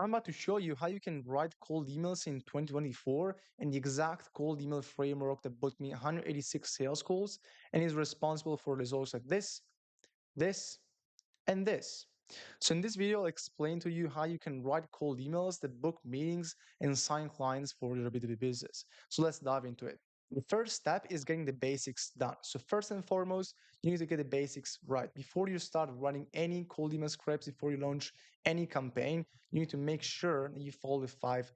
I'm about to show you how you can write cold emails in 2024 and the exact cold email framework that booked me 186 sales calls and is responsible for results like this, and this. So in this video, I'll explain to you how you can write cold emails that book meetings and sign clients for your B2B business. So let's dive into it. The first step is getting the basics done. So first and foremost, you need to get the basics right. Before you start running any cold email scripts, before you launch any campaign, you need to make sure that you follow the five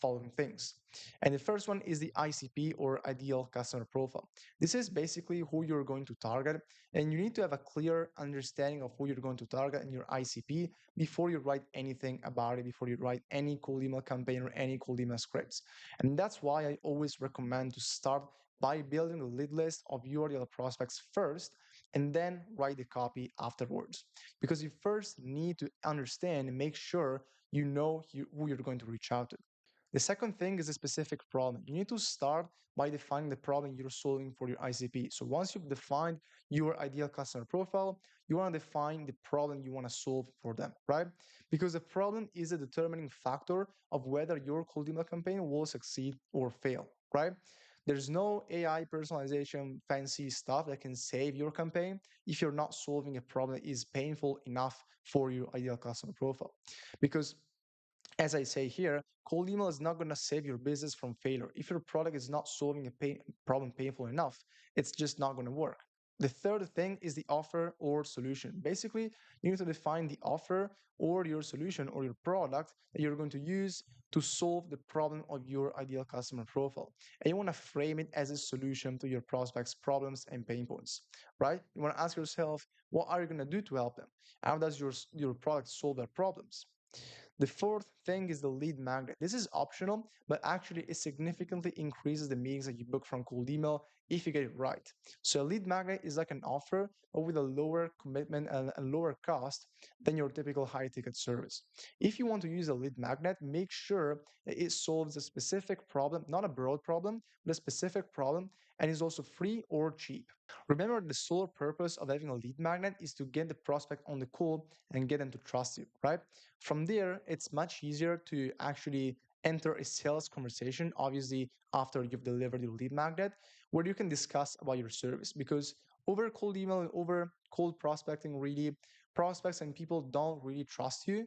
following things. And the first one is the ICP, or ideal customer profile. This is basically who you're going to target, and you need to have a clear understanding of who you're going to target in your ICP before you write anything about it, before you write any cold email campaign or any cold email scripts. And that's why I always recommend to start by building a lead list of your ideal prospects first and then write the copy afterwards. Because you first need to understand and make sure you know who you're going to reach out to. The second thing is a specific problem. You need to start by defining the problem you're solving for your ICP. So once you've defined your ideal customer profile, you want to define the problem you want to solve for them, right? Because the problem is a determining factor of whether your cold email campaign will succeed or fail, right? There's no AI personalization, fancy stuff that can save your campaign if you're not solving a problem that is painful enough for your ideal customer profile. Because as I say here, cold email is not going to save your business from failure. If your product is not solving a problem painful enough, it's just not going to work. The third thing is the offer or solution. Basically, you need to define the offer or your solution or your product that you're going to use to solve the problem of your ideal customer profile. And you want to frame it as a solution to your prospects' problems and pain points, right? You want to ask yourself, what are you going to do to help them? How does your product solve their problems? The fourth thing is the lead magnet. This is optional, but actually it significantly increases the meetings that you book from cold email if you get it right. So a lead magnet is like an offer, but with a lower commitment and a lower cost than your typical high ticket service. If you want to use a lead magnet, make sure that it solves a specific problem, not a broad problem, but a specific problem, and is also free or cheap. Remember, the sole purpose of having a lead magnet is to get the prospect on the call and get them to trust you, right? From there, it's much easier to actually enter a sales conversation, obviously, after you've delivered your lead magnet, where you can discuss about your service. Because over cold email and over cold prospecting, really, prospects and people don't really trust you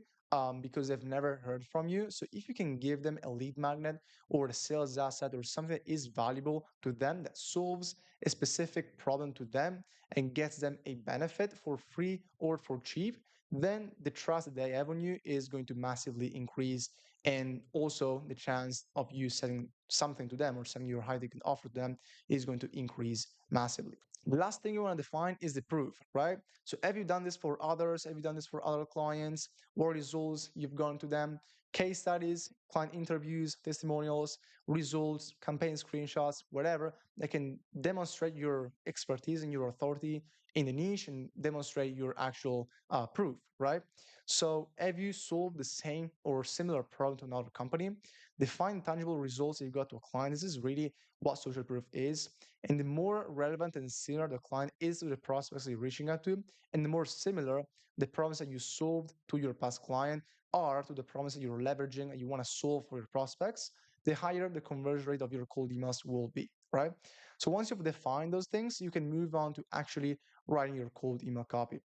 because they've never heard from you. So if you can give them a lead magnet or a sales asset or something that is valuable to them, that solves a specific problem to them and gets them a benefit for free or for cheap, then the trust that they have on you is going to massively increase. And also the chance of you selling something to them or selling your high ticket offer to them is going to increase massively. The last thing you want to define is the proof, right? So have you done this for others? Have you done this for other clients? What results you've gone to them? Case studies, client interviews, testimonials, results, campaign screenshots, whatever that can demonstrate your expertise and your authority in the niche and demonstrate your actual proof, right? So, have you solved the same or similar problem to another company? Define tangible results that you got to a client. This is really what social proof is. And the more relevant and similar the client is to the prospects you're reaching out to, and the more similar the problems that you solved to your past client are to the problems that you're leveraging and you want to solve for your prospects, the higher the conversion rate of your cold emails will be, right? So once you've defined those things, you can move on to actually writing your cold email copy.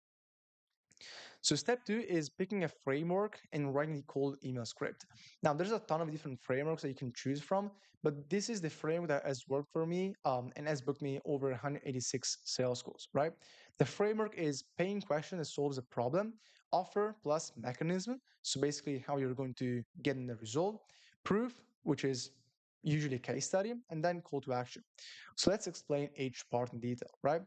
So step two is picking a framework and writing the cold email script. Now, there's a ton of different frameworks that you can choose from, but this is the framework that has worked for me and has booked me over 186 sales calls, right? The framework is paying question that solves a problem, offer plus mechanism. So basically how you're going to get in the result, proof, which is usually a case study, and then call to action. So let's explain each part in detail, right?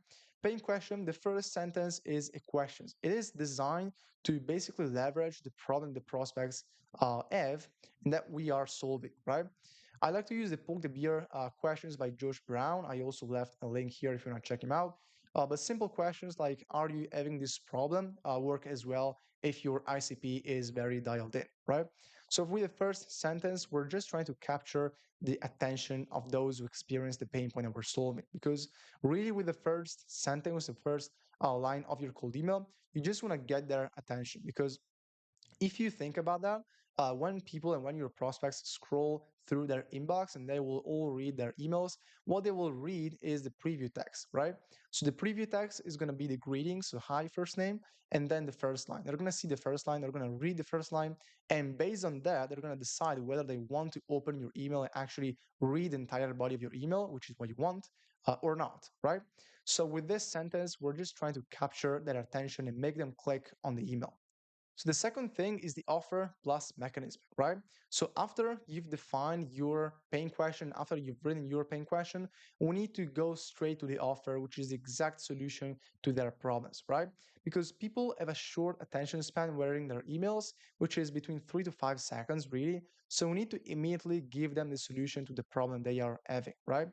Paying question, the first sentence is a question. It is designed to basically leverage the problem the prospects have and that we are solving, right? I like to use the Poke the Beer questions by Josh Brown. I also left a link here if you want to check him out. But simple questions like, are you having this problem work as well if your ICP is very dialed in, right? So with the first sentence, we're just trying to capture the attention of those who experience the pain point that we're solving. Because really with the first sentence, the first line of your cold email, you just want to get their attention because If you think about that, when people and when your prospects scroll through their inbox and they will all read their emails, what they will read is the preview text, right? So the preview text is going to be the greetings, so hi, first name, and then the first line. They're going to see the first line, they're going to read the first line, and based on that, they're going to decide whether they want to open your email and actually read the entire body of your email, which is what you want, or not, right? So with this sentence, we're just trying to capture their attention and make them click on the email. So the second thing is the offer plus mechanism, right? So after you've defined your pain question, after you've written your pain question, we need to go straight to the offer, which is the exact solution to their problems, right? Because people have a short attention span when reading their emails, which is between 3 to 5 seconds, really. So we need to immediately give them the solution to the problem they are having, right?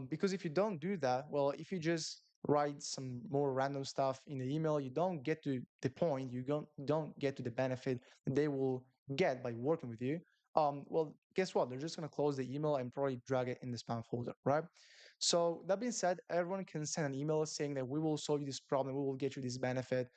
Because if you don't do that, well, if you just write some more random stuff in the email, you don't get to the point, you don't get to the benefit that they will get by working with you. Well, guess what? They're just going to close the email and probably drag it in the spam folder, right? So that being said, everyone can send an email saying that we will solve you this problem, we will get you this benefit.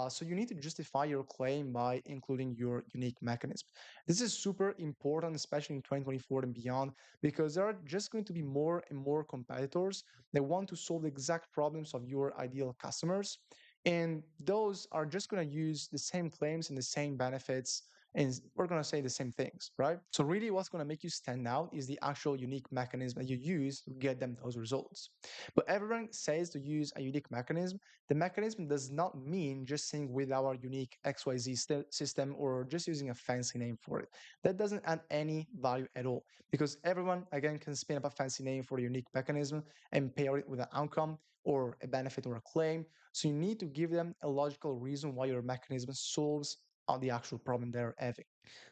So you need to justify your claim by including your unique mechanism. This is super important, especially in 2024 and beyond, because there are just going to be more and more competitors that want to solve the exact problems of your ideal customers. And those are just going to use the same claims and the same benefits. And we're going to say the same things, right? So, really, what's going to make you stand out is the actual unique mechanism that you use to get them those results. But everyone says to use a unique mechanism. The mechanism does not mean just saying with our unique XYZ system or just using a fancy name for it. That doesn't add any value at all because everyone again can spin up a fancy name for a unique mechanism and pair it with an outcome or a benefit or a claim. So you need to give them a logical reason why your mechanism solves on the actual problem they're having.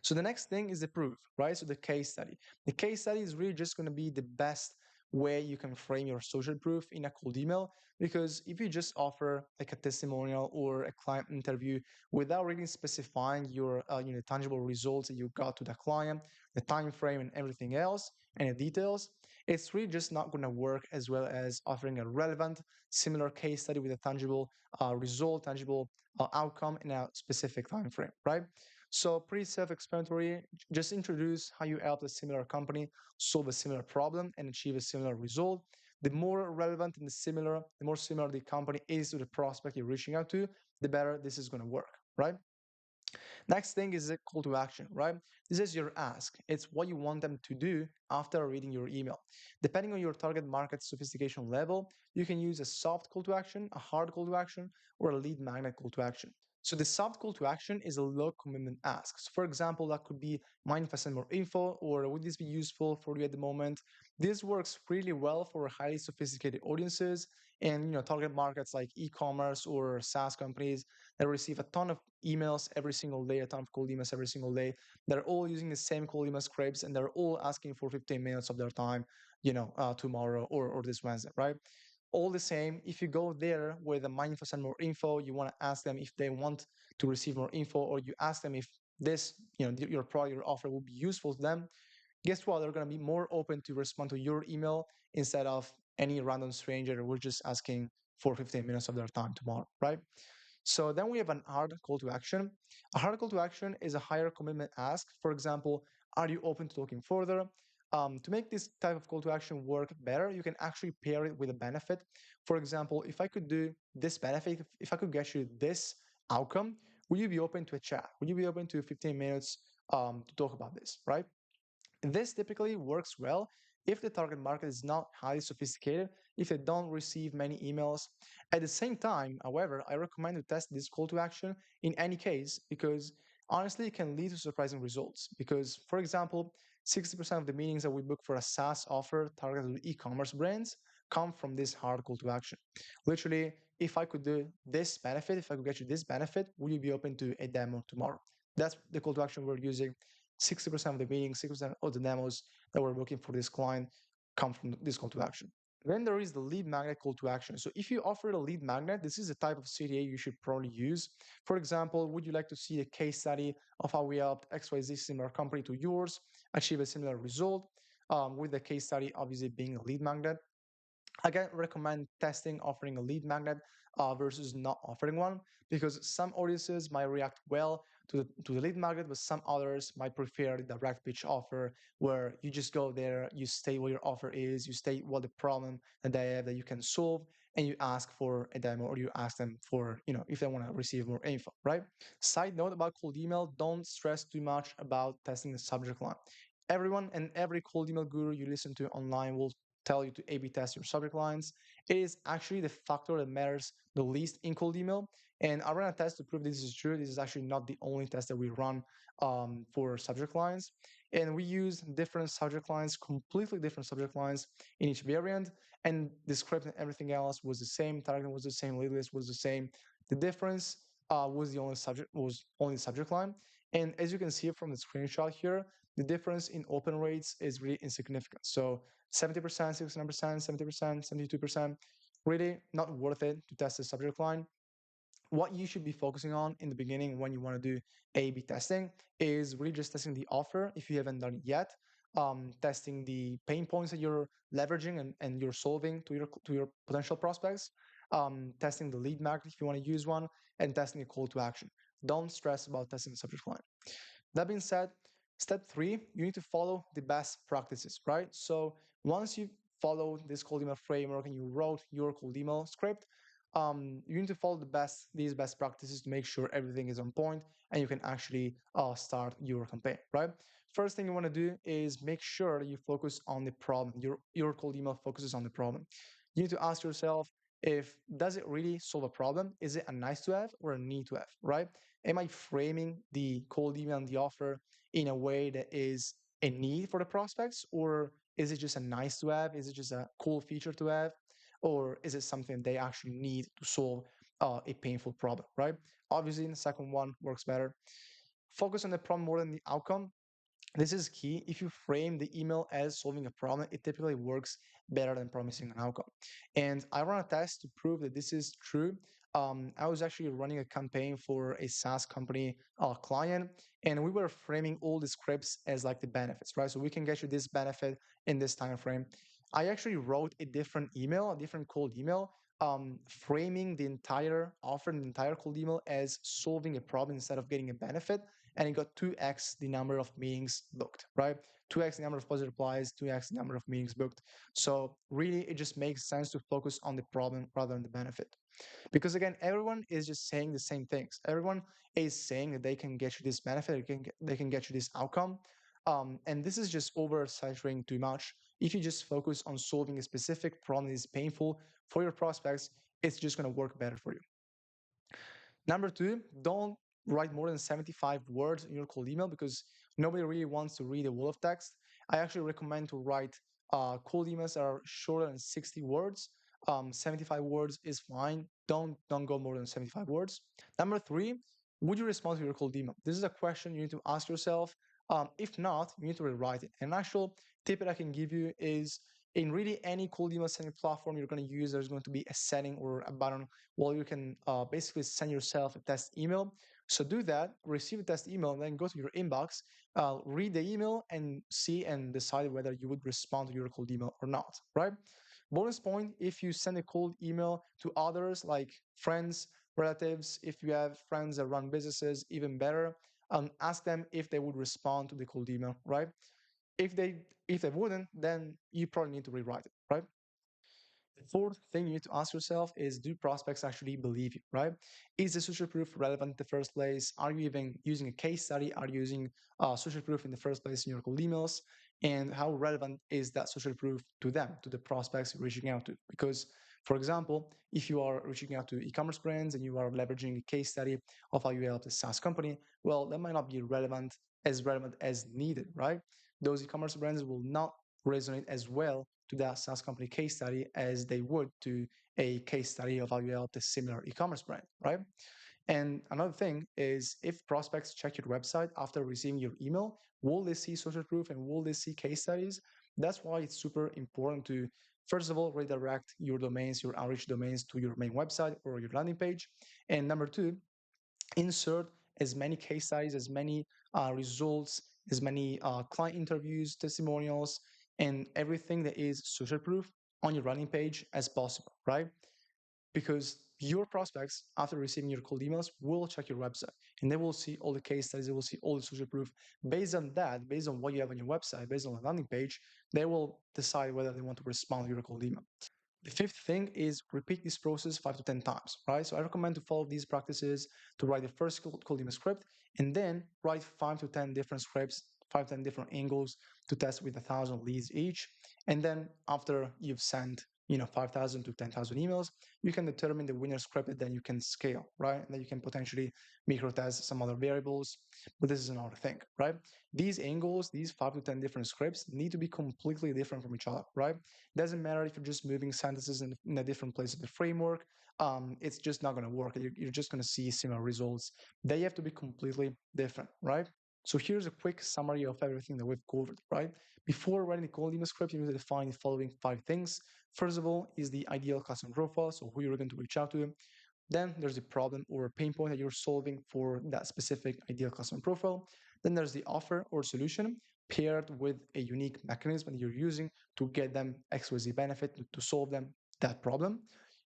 So the next thing is the proof, right? So the case study. The case study is really just going to be the best way you can frame your social proof in a cold email, because if you just offer like a testimonial or a client interview without really specifying your tangible results that you got to the client, the time frame and everything else and the details, it's really just not going to work as well as offering a relevant similar case study with a tangible result, tangible outcome in a specific time frame, right? So pretty self-explanatory. Just introduce how you help a similar company solve a similar problem and achieve a similar result. The more relevant and the more similar the company is to the prospect you're reaching out to, the better this is going to work, right? Next thing is a call to action, right? This is your ask. It's what you want them to do after reading your email. Depending on your target market sophistication level, you can use a soft call to action, a hard call to action, or a lead magnet call to action. So the soft call to action is a low commitment ask. So for example, that could be mind if I send more info, or would this be useful for you at the moment? This works really well for highly sophisticated audiences and target markets like e-commerce or SaaS companies that receive a ton of emails every single day, a ton of cold emails every single day. They're all using the same cold email scripts and they're all asking for 15 minutes of their time, tomorrow or this Wednesday, right? All the same, if you go there with a mind for more info, you want to ask them if they want to receive more info, or you ask them if this, your product, your offer will be useful to them. Guess what? They're going to be more open to respond to your email instead of any random stranger who's just asking for 15 minutes of their time tomorrow, right? So then we have an hard call to action. A hard call to action is a higher commitment ask. For example, are you open to talking further? To make this type of call to action work better, you can actually pair it with a benefit. For example, if I could do this benefit, if I could get you this outcome, would you be open to a chat? Would you be open to 15 minutes to talk about this, right? This typically works well if the target market is not highly sophisticated, if they don't receive many emails. At the same time, however, I recommend to test this call to action in any case because honestly, it can lead to surprising results. Because, for example, 60% of the meetings that we book for a SaaS offer targeted to e-commerce brands come from this hard call to action. Literally, if I could do this benefit, if I could get you this benefit, will you be open to a demo tomorrow? That's the call to action we're using. 60% of the meetings, 60% of the demos that we're looking for this client come from this call to action. Then there is the lead magnet call to action. So if you offer a lead magnet, this is a type of CTA you should probably use. For example, would you like to see a case study of how we helped XYZ similar company to yours achieve a similar result? With the case study obviously being a lead magnet. Again, recommend testing offering a lead magnet versus not offering one because some audiences might react well to the lead magnet, but some others might prefer the direct pitch offer, where you just go there, you state what your offer is, you state what the problem that they have that you can solve, and you ask for a demo, or you ask them for, if they want to receive more info, right? Side note about cold email, don't stress too much about testing the subject line. Everyone and every cold email guru you listen to online will tell you to A/B test your subject lines. It is actually the factor that matters the least in cold email. And I ran a test to prove this is true. This is actually not the only test that we run for subject lines. And we use different subject lines, completely different subject lines in each variant. And the script and everything else was the same. Targeting was the same. Lead list was the same. The difference was only the subject line. And as you can see from the screenshot here, the difference in open rates is really insignificant. So 70%, 69%, 70%, 72%, really not worth it to test the subject line. What you should be focusing on in the beginning when you want to do A/B testing is really just testing the offer if you haven't done it yet, testing the pain points that you're leveraging and you're solving to your potential prospects, testing the lead magnet if you want to use one, and testing a call to action. Don't stress about testing the subject line. That being said, step three, you need to follow the best practices, right? So once you follow this cold email framework and you wrote your cold email script, you need to follow these best practices to make sure everything is on point and you can actually start your campaign, right? First thing you want to do is make sure that you focus on the problem. Your cold email focuses on the problem. You need to ask yourself, if does it really solve a problem? Is it a nice to have or a need to have, right? Am I framing the cold email and the offer in a way that is a need for the prospects, or is it just a nice to have? Is it just a cool feature to have, or is it something they actually need to solve a painful problem, right? Obviously, the second one works better. Focus on the problem more than the outcome. This is key. If you frame the email as solving a problem, it typically works better than promising an outcome. And I run a test to prove that this is true. I was actually running a campaign for a SaaS company client, and we were framing all the scripts as like the benefits, right? So we can get you this benefit in this time frame. I actually wrote a different email, a different cold email, framing the entire offer and the entire cold email as solving a problem instead of getting a benefit, and it got 2x the number of meetings booked, right? 2x the number of positive replies, 2x the number of meetings booked. So really, it just makes sense to focus on the problem rather than the benefit. Because again, everyone is just saying the same things. Everyone is saying that they can get you this benefit, they can get you this outcome. And this is just oversaturating too much. If you just focus on solving a specific problem that is painful for your prospects, it's just going to work better for you. Number two, don't write more than 75 words in your cold email because nobody really wants to read a wall of text. I actually recommend to write cold emails that are shorter than 60 words. 75 words is fine. Don't go more than 75 words. Number three, would you respond to your cold email? This is a question you need to ask yourself. If not, you need to rewrite it. An actual tip that I can give you is in really any cold email sending platform you're going to use, there's going to be a setting or a button where you can basically send yourself a test email. So do that, receive a test email, and then go to your inbox, read the email, and see and decide whether you would respond to your cold email or not, right? Bonus point, if you send a cold email to others like friends, relatives, if you have friends that run businesses, even better, ask them if they would respond to the cold email, right? If they wouldn't, then you probably need to rewrite it, right? The fourth thing you need to ask yourself is, do prospects actually believe you, right? Is the social proof relevant in the first place? Are you even using a case study? Are you using social proof in the first place in your cold emails? And how relevant is that social proof to them, to the prospects you're reaching out to? Because, for example, if you are reaching out to e-commerce brands and you are leveraging a case study of how you helped a SaaS company, well, that might not be relevant as needed, right? Those e-commerce brands will not resonate as well to that SaaS company case study as they would to a case study of how you helped a similar e-commerce brand, right? And another thing is, if prospects check your website after receiving your email, will they see social proof and will they see case studies? That's why it's super important to, first of all, redirect your domains, your outreach domains to your main website or your landing page. And number two, insert as many case studies, as many results, as many client interviews, testimonials, and everything that is social proof on your landing page as possible, right? Because your prospects, after receiving your cold emails, will check your website and they will see all the case studies, they will see all the social proof. Based on that, based on what you have on your website, based on the landing page, they will decide whether they want to respond to your cold email. The fifth thing is repeat this process 5 to 10 times, right? So I recommend to follow these practices to write the first cold email script and then write 5 to 10 different scripts, 5 to 10 different angles to test with 1,000 leads each. And then after you've sent 5,000 to 10,000 emails, you can determine the winner script and then you can scale, right? And then you can potentially micro test some other variables, but this is another thing, right? These angles, these 5 to 10 different scripts need to be completely different from each other, right? Doesn't matter if you're just moving sentences in a different place of the framework. It's just not going to work. You're just going to see similar results. They have to be completely different, right? So here's a quick summary of everything that we've covered, right? Before writing the cold email script, you need to define the following 5 things. First of all is the ideal customer profile, so who you're going to reach out to. Then there's the problem or pain point that you're solving for that specific ideal customer profile. Then there's the offer or solution paired with a unique mechanism that you're using to get them XYZ benefit to solve them that problem.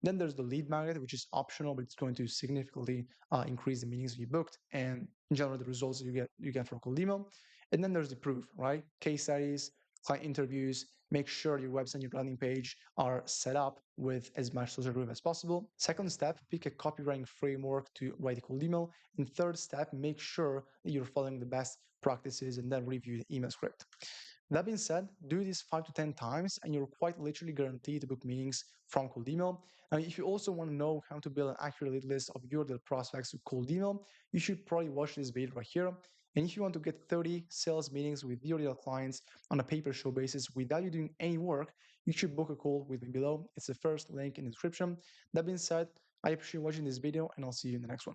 Then there's the lead magnet, which is optional, but it's going to significantly increase the meetings you booked and in general the results that you get from cold email. And then there's the proof, right? Case studies, client interviews. Make sure your website and your landing page are set up with as much social proof as possible. Second step, pick a copywriting framework to write a cold email. And third step, make sure that you're following the best practices and then review the email script. That being said, do this 5 to 10 times and you're quite literally guaranteed to book meetings from cold email. And if you also want to know how to build an accurate lead list of your ideal prospects with cold email, you should probably watch this video right here. And if you want to get 30 sales meetings with your ideal clients on a pay-per-show basis without you doing any work, you should book a call with me below. It's the first link in the description. That being said, I appreciate watching this video and I'll see you in the next one.